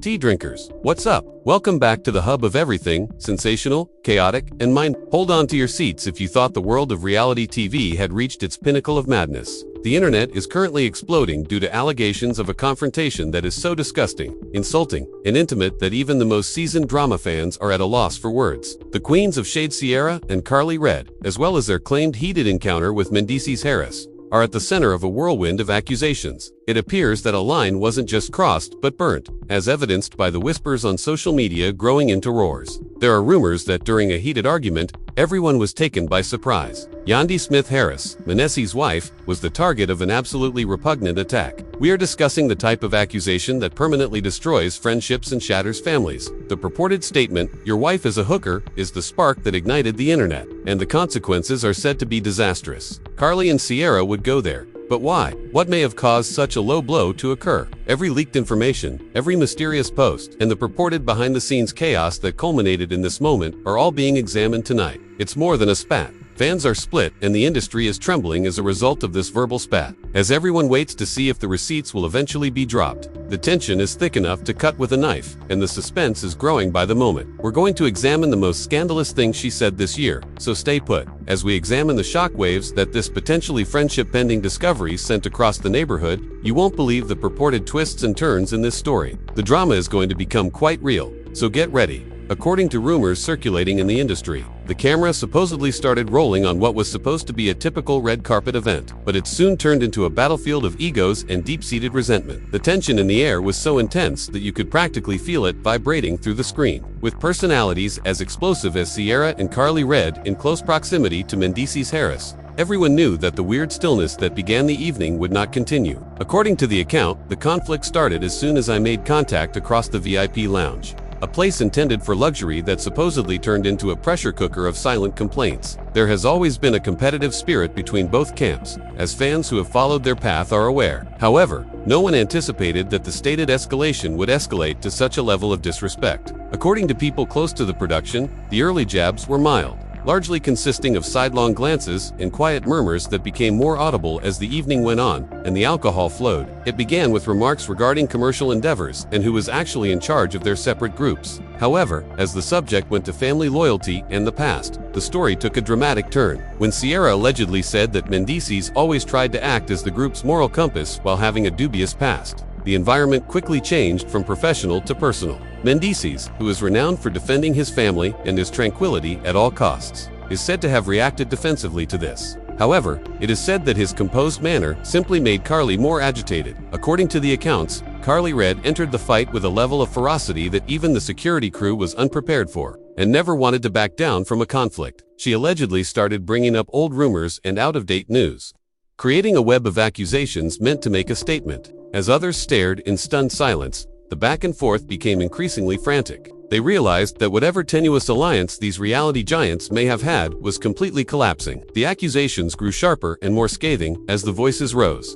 Tea drinkers, what's up? Welcome back to the hub of everything sensational, chaotic, and mind. Hold on to your seats if you thought the world of reality TV had reached its pinnacle of madness. The internet is currently exploding due to allegations of a confrontation that is so disgusting, insulting, and intimate that even the most seasoned drama fans are at a loss for words. The queens of shade Sierra and Karlie, as well as their claimed heated encounter with Mendeecees Harris, are at the center of a whirlwind of accusations. It appears that a line wasn't just crossed but burnt, as evidenced by the whispers on social media growing into roars. There are rumors that during a heated argument, everyone was taken by surprise. Yandi Smith Harris, Mendeecees' wife, was the target of an absolutely repugnant attack. We are discussing the type of accusation that permanently destroys friendships and shatters families. The purported statement, "Your wife is a hooker," is the spark that ignited the internet, and the consequences are said to be disastrous. Karlie and Sierra would go there. But why? What may have caused such a low blow to occur? Every leaked information, every mysterious post, and the purported behind-the-scenes chaos that culminated in this moment are all being examined tonight. It's more than a spat. Fans are split, and the industry is trembling as a result of this verbal spat. As everyone waits to see if the receipts will eventually be dropped, the tension is thick enough to cut with a knife, and the suspense is growing by the moment. We're going to examine the most scandalous things she said this year, so stay put. As we examine the shockwaves that this potentially friendship-ending discovery sent across the neighborhood, you won't believe the purported twists and turns in this story. The drama is going to become quite real, so get ready. According to rumors circulating in the industry, the camera supposedly started rolling on what was supposed to be a typical red carpet event, but it soon turned into a battlefield of egos and deep-seated resentment. The tension in the air was so intense that you could practically feel it vibrating through the screen. With personalities as explosive as Sierra and Karlie in close proximity to Mendeecees Harris, everyone knew that the weird stillness that began the evening would not continue. According to the account, the conflict started as soon as I made contact across the VIP lounge, a place intended for luxury that supposedly turned into a pressure cooker of silent complaints. There has always been a competitive spirit between both camps, as fans who have followed their path are aware. However, no one anticipated that the stated escalation would escalate to such a level of disrespect. According to people close to the production, the early jabs were mild, largely consisting of sidelong glances and quiet murmurs that became more audible as the evening went on and the alcohol flowed. It began with remarks regarding commercial endeavors and who was actually in charge of their separate groups. However, as the subject went to family loyalty and the past, the story took a dramatic turn. When Sierra allegedly said that Mendeecees always tried to act as the group's moral compass while having a dubious past, the environment quickly changed from professional to personal. Mendeecees, who is renowned for defending his family and his tranquility at all costs, is said to have reacted defensively to this. However, it is said that his composed manner simply made Karlie more agitated. According to the accounts, Karlie entered the fight with a level of ferocity that even the security crew was unprepared for, and never wanted to back down from a conflict. She allegedly started bringing up old rumors and out-of-date news, creating a web of accusations meant to make a statement. As others stared in stunned silence, the back and forth became increasingly frantic. They realized that whatever tenuous alliance these reality giants may have had was completely collapsing. The accusations grew sharper and more scathing as the voices rose,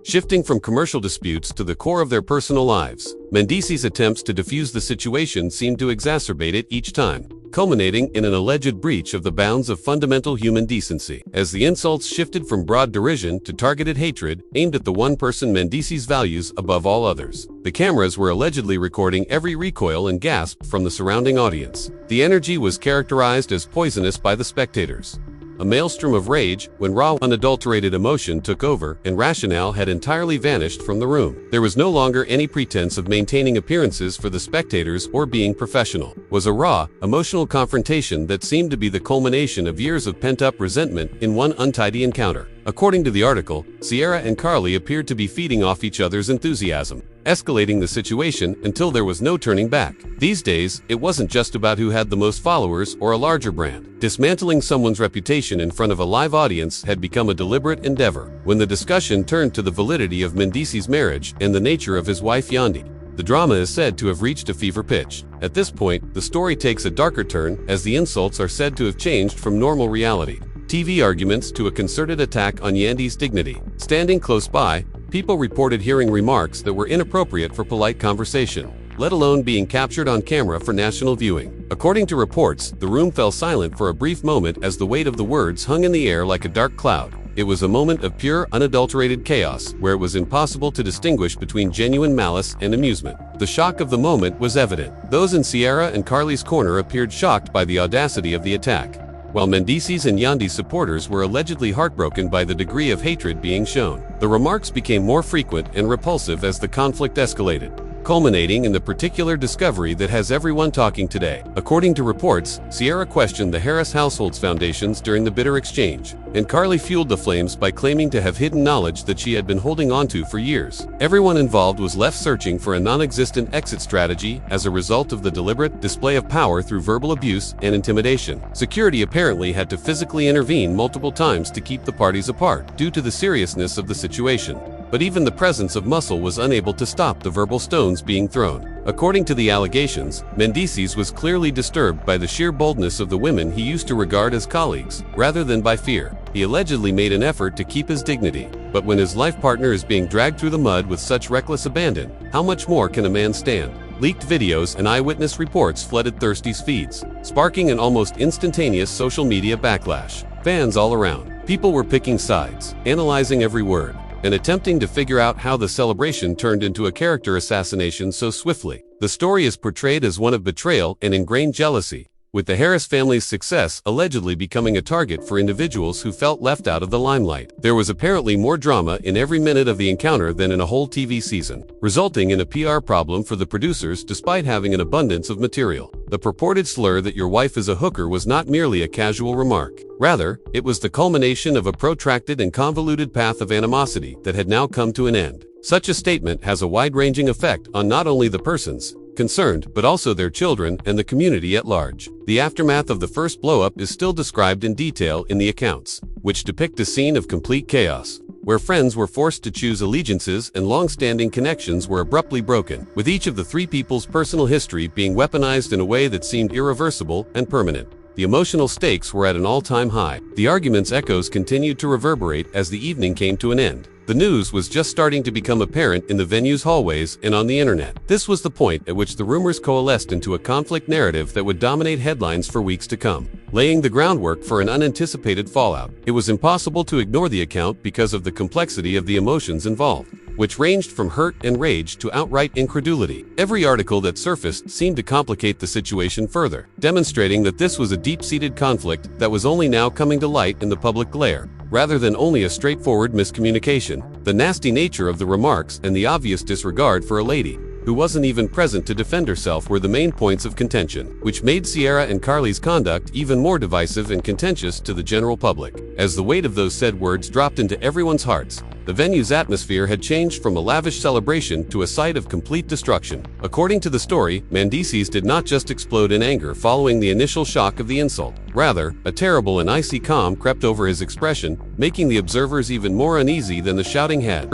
shifting from commercial disputes to the core of their personal lives. Mendeecees' attempts to defuse the situation seemed to exacerbate it each time, culminating in an alleged breach of the bounds of fundamental human decency. As the insults shifted from broad derision to targeted hatred aimed at the one person Mendeecees values above all others, the cameras were allegedly recording every recoil and gasp from the surrounding audience. The energy was characterized as poisonous by the spectators, a maelstrom of rage when raw, unadulterated emotion took over and rationale had entirely vanished from the room. There was no longer any pretense of maintaining appearances for the spectators or being professional. It was a raw, emotional confrontation that seemed to be the culmination of years of pent-up resentment in one untidy encounter. According to the article, Sierra and Karlie appeared to be feeding off each other's enthusiasm, escalating the situation until there was no turning back. These days, it wasn't just about who had the most followers or a larger brand. Dismantling someone's reputation in front of a live audience had become a deliberate endeavor. When the discussion turned to the validity of Mendeecees' marriage and the nature of his wife Yandi, the drama is said to have reached a fever pitch. At this point, the story takes a darker turn as the insults are said to have changed from normal reality TV arguments to a concerted attack on Yandi's dignity. Standing close by, people reported hearing remarks that were inappropriate for polite conversation, let alone being captured on camera for national viewing. According to reports, the room fell silent for a brief moment as the weight of the words hung in the air like a dark cloud, It was a moment of pure, unadulterated chaos, where it was impossible to distinguish between genuine malice and amusement. The shock of the moment was evident. Those in Sierra and Karlie's corner appeared shocked by the audacity of the attack, while Mendeecees and Yandy's supporters were allegedly heartbroken by the degree of hatred being shown. The remarks became more frequent and repulsive as the conflict escalated, culminating in the particular discovery that has everyone talking today. According to reports, Sierra questioned the Harris household's foundations during the bitter exchange, and Karlie fueled the flames by claiming to have hidden knowledge that she had been holding onto for years. Everyone involved was left searching for a non-existent exit strategy as a result of the deliberate display of power through verbal abuse and intimidation. Security apparently had to physically intervene multiple times to keep the parties apart, due to the seriousness of the situation. But even the presence of muscle was unable to stop the verbal stones being thrown. According to the allegations, Mendeecees was clearly disturbed by the sheer boldness of the women he used to regard as colleagues, rather than by fear. He allegedly made an effort to keep his dignity, but when his life partner is being dragged through the mud with such reckless abandon, how much more can a man stand? Leaked videos and eyewitness reports flooded Thirsty's feeds, sparking an almost instantaneous social media backlash. Fans all around. People were picking sides, analyzing every word, and attempting to figure out how the celebration turned into a character assassination so swiftly. The story is portrayed as one of betrayal and ingrained jealousy, with the Harris family's success allegedly becoming a target for individuals who felt left out of the limelight. There was apparently more drama in every minute of the encounter than in a whole TV season, resulting in a PR problem for the producers despite having an abundance of material. The purported slur that your wife is a hooker was not merely a casual remark. Rather, it was the culmination of a protracted and convoluted path of animosity that had now come to an end. Such a statement has a wide-ranging effect on not only the persons concerned, but also their children and the community at large. The aftermath of the first blow-up is still described in detail in the accounts, which depict a scene of complete chaos, where friends were forced to choose allegiances and long-standing connections were abruptly broken, with each of the three people's personal history being weaponized in a way that seemed irreversible and permanent. The emotional stakes were at an all-time high. The argument's echoes continued to reverberate as the evening came to an end. The news was just starting to become apparent in the venue's hallways and on the internet. This was the point at which the rumors coalesced into a conflict narrative that would dominate headlines for weeks to come, laying the groundwork for an unanticipated fallout. It was impossible to ignore the account because of the complexity of the emotions involved, which ranged from hurt and rage to outright incredulity. Every article that surfaced seemed to complicate the situation further, demonstrating that this was a deep-seated conflict that was only now coming to light in the public glare, rather than only a straightforward miscommunication. The nasty nature of the remarks and the obvious disregard for a lady who wasn't even present to defend herself were the main points of contention, which made Sierra and Karlie's conduct even more divisive and contentious to the general public. As the weight of those said words dropped into everyone's hearts, the venue's atmosphere had changed from a lavish celebration to a site of complete destruction. According to the story, Mendeecees did not just explode in anger following the initial shock of the insult. Rather, a terrible and icy calm crept over his expression, making the observers even more uneasy than the shouting had.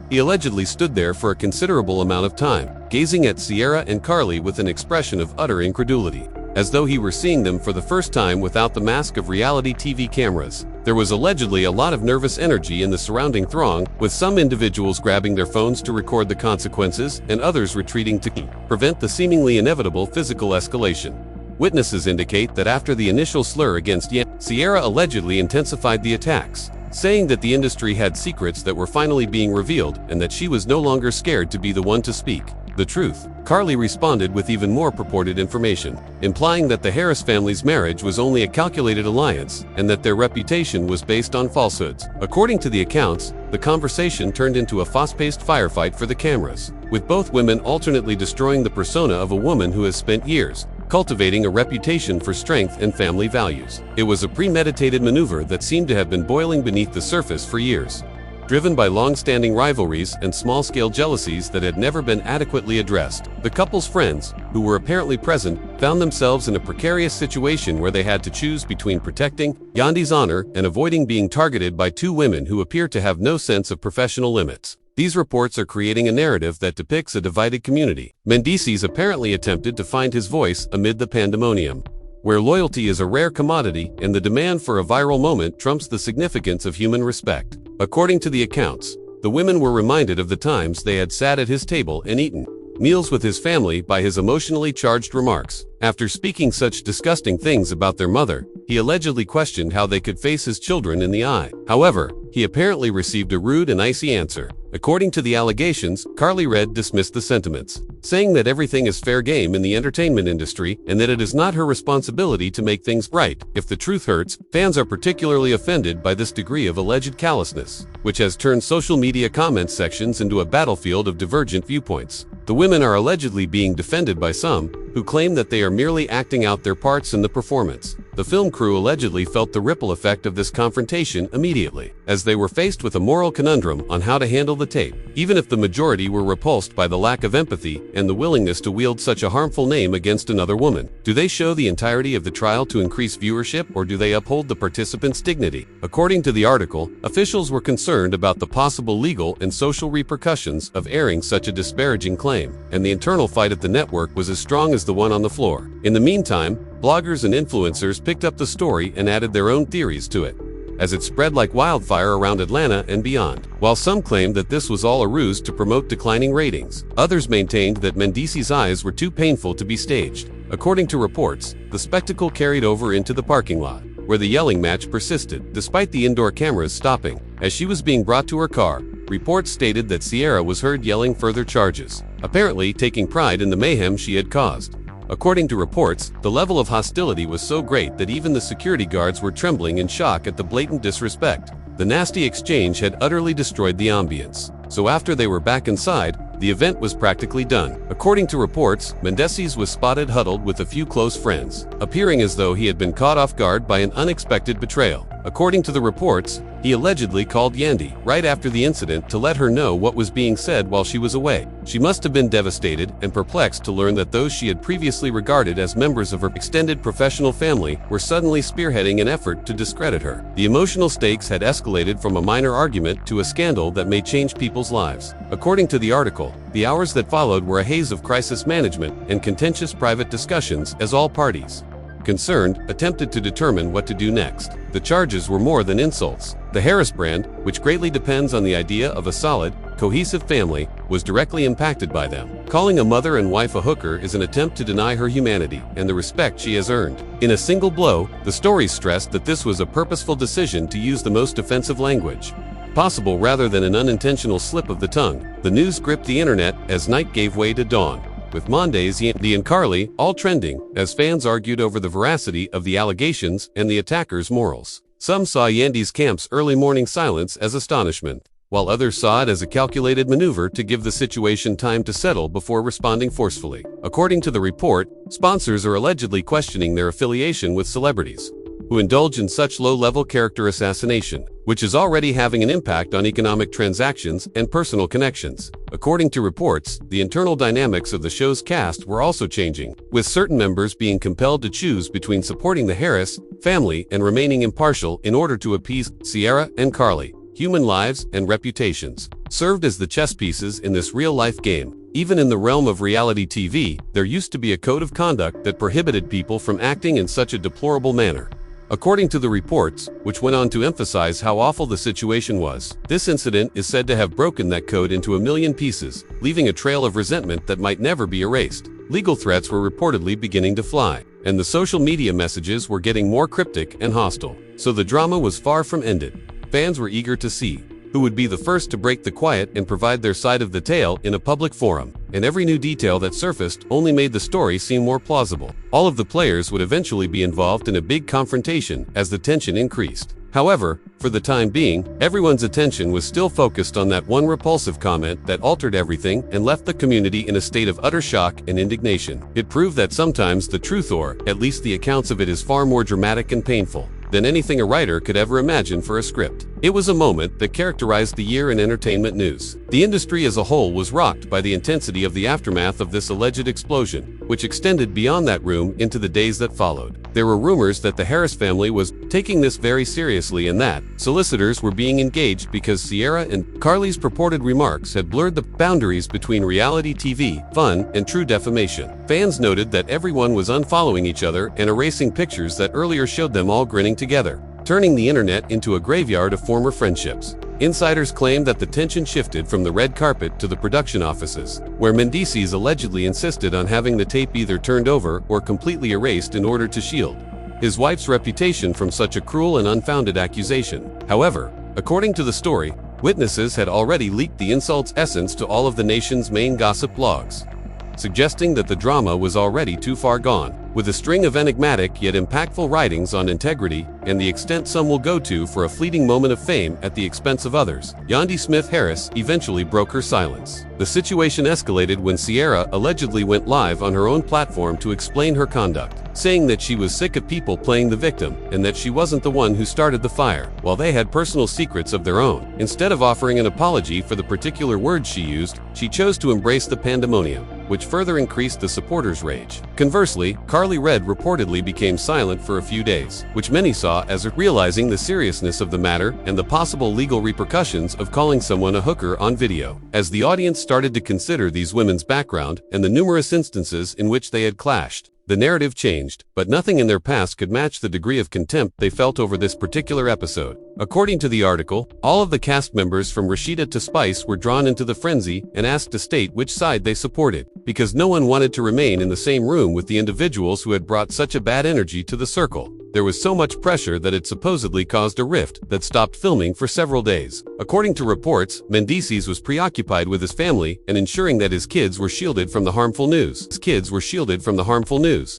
He allegedly stood there for a considerable amount of time, gazing at Sierra and Karlie with an expression of utter incredulity, as though he were seeing them for the first time without the mask of reality TV cameras. There was allegedly a lot of nervous energy in the surrounding throng, with some individuals grabbing their phones to record the consequences and others retreating to prevent the seemingly inevitable physical escalation. Witnesses indicate that after the initial slur against Sierra allegedly intensified the attacks, saying that the industry had secrets that were finally being revealed and that she was no longer scared to be the one to speak the truth. Karlie responded with even more purported information, implying that the Harris family's marriage was only a calculated alliance and that their reputation was based on falsehoods. According to the accounts, the conversation turned into a fast-paced firefight for the cameras, with both women alternately destroying the persona of a woman who has spent years cultivating a reputation for strength and family values. It was a premeditated maneuver that seemed to have been boiling beneath the surface for years, driven by long-standing rivalries and small-scale jealousies that had never been adequately addressed. The couple's friends, who were apparently present, found themselves in a precarious situation where they had to choose between protecting Yandy's honor and avoiding being targeted by two women who appear to have no sense of professional limits. These reports are creating a narrative that depicts a divided community. Mendeecees apparently attempted to find his voice amid the pandemonium, where loyalty is a rare commodity and the demand for a viral moment trumps the significance of human respect. According to the accounts, the women were reminded of the times they had sat at his table and eaten meals with his family by his emotionally charged remarks. After speaking such disgusting things about their mother, he allegedly questioned how they could face his children in the eye. However, he apparently received a rude and icy answer. According to the allegations, Karlie Red dismissed the sentiments, saying that everything is fair game in the entertainment industry and that it is not her responsibility to make things right. If the truth hurts, fans are particularly offended by this degree of alleged callousness, which has turned social media comment sections into a battlefield of divergent viewpoints. The women are allegedly being defended by some, who claim that they are merely acting out their parts in the performance. The film crew allegedly felt the ripple effect of this confrontation immediately, as they were faced with a moral conundrum on how to handle the tape. Even if the majority were repulsed by the lack of empathy and the willingness to wield such a harmful name against another woman, do they show the entirety of the trial to increase viewership, or do they uphold the participants' dignity? According to the article, officials were concerned about the possible legal and social repercussions of airing such a disparaging claim, and the internal fight at the network was as strong as the one on the floor. In the meantime, bloggers and influencers picked up the story and added their own theories to it, as it spread like wildfire around Atlanta and beyond. While some claimed that this was all a ruse to promote declining ratings, others maintained that Mendeecees' eyes were too painful to be staged. According to reports, the spectacle carried over into the parking lot, where the yelling match persisted, despite the indoor cameras stopping. As she was being brought to her car, reports stated that Sierra was heard yelling further charges, apparently taking pride in the mayhem she had caused. According to reports, the level of hostility was so great that even the security guards were trembling in shock at the blatant disrespect. The nasty exchange had utterly destroyed the ambience. So after they were back inside, the event was practically done. According to reports, Mendeecees was spotted huddled with a few close friends, appearing as though he had been caught off guard by an unexpected betrayal. According to the reports, he allegedly called Yandy right after the incident to let her know what was being said while she was away. She must have been devastated and perplexed to learn that those she had previously regarded as members of her extended professional family were suddenly spearheading an effort to discredit her. The emotional stakes had escalated from a minor argument to a scandal that may change people's lives. According to the article, the hours that followed were a haze of crisis management and contentious private discussions as all parties concerned attempted to determine what to do next. The charges were more than insults. The Harris brand, which greatly depends on the idea of a solid, cohesive family, was directly impacted by them. Calling a mother and wife a hooker is an attempt to deny her humanity and the respect she has earned. In a single blow, the stories stressed that this was a purposeful decision to use the most offensive language possible rather than an unintentional slip of the tongue. The news gripped the internet as night gave way to dawn, with Mendeecees and Karlie all trending as fans argued over the veracity of the allegations and the attackers' morals. Some saw Yandy's camp's early morning silence as astonishment, while others saw it as a calculated maneuver to give the situation time to settle before responding forcefully. According to the report, sponsors are allegedly questioning their affiliation with celebrities who indulge in such low-level character assassination, which is already having an impact on economic transactions and personal connections. According to reports, the internal dynamics of the show's cast were also changing, with certain members being compelled to choose between supporting the Harris family and remaining impartial in order to appease Sierra and Karlie. Human lives and reputations served as the chess pieces in this real-life game. Even in the realm of reality TV, there used to be a code of conduct that prohibited people from acting in such a deplorable manner. According to the reports, which went on to emphasize how awful the situation was, this incident is said to have broken that code into a million pieces, leaving a trail of resentment that might never be erased. Legal threats were reportedly beginning to fly, and the social media messages were getting more cryptic and hostile. So the drama was far from ended. Fans were eager to see who would be the first to break the quiet and provide their side of the tale in a public forum, and every new detail that surfaced only made the story seem more plausible. All of the players would eventually be involved in a big confrontation as the tension increased. However, for the time being, everyone's attention was still focused on that one repulsive comment that altered everything and left the community in a state of utter shock and indignation. It proved that sometimes the truth, or at least the accounts of it, is far more dramatic and painful than anything a writer could ever imagine for a script. It was a moment that characterized the year in entertainment news. The industry as a whole was rocked by the intensity of the aftermath of this alleged explosion, which extended beyond that room into the days that followed. There were rumors that the Harris family was taking this very seriously and that solicitors were being engaged because Sierra and Karlie's purported remarks had blurred the boundaries between reality TV, fun, and true defamation. Fans noted that everyone was unfollowing each other and erasing pictures that earlier showed them all grinning together, turning the internet into a graveyard of former friendships. Insiders claim that the tension shifted from the red carpet to the production offices, where Mendeecees allegedly insisted on having the tape either turned over or completely erased in order to shield his wife's reputation from such a cruel and unfounded accusation. However, according to the story, witnesses had already leaked the insult's essence to all of the nation's main gossip blogs, suggesting that the drama was already too far gone. With a string of enigmatic yet impactful writings on integrity and the extent some will go to for a fleeting moment of fame at the expense of others, Yandi Smith Harris eventually broke her silence. The situation escalated when Sierra allegedly went live on her own platform to explain her conduct, saying that she was sick of people playing the victim and that she wasn't the one who started the fire, while they had personal secrets of their own. Instead of offering an apology for the particular words she used, she chose to embrace the pandemonium, which further increased the supporters' rage. Conversely, Karlie reportedly became silent for a few days, which many saw as realizing the seriousness of the matter and the possible legal repercussions of calling someone a hooker on video. As the audience started to consider these women's background and the numerous instances in which they had clashed, the narrative changed, but nothing in their past could match the degree of contempt they felt over this particular episode. According to the article, all of the cast members from Rashida to Spice were drawn into the frenzy and asked to state which side they supported, because no one wanted to remain in the same room with the individuals who had brought such a bad energy to the circle. There was so much pressure that it supposedly caused a rift that stopped filming for several days. According to reports, Mendeecees was preoccupied with his family and ensuring that his kids were shielded from the harmful news.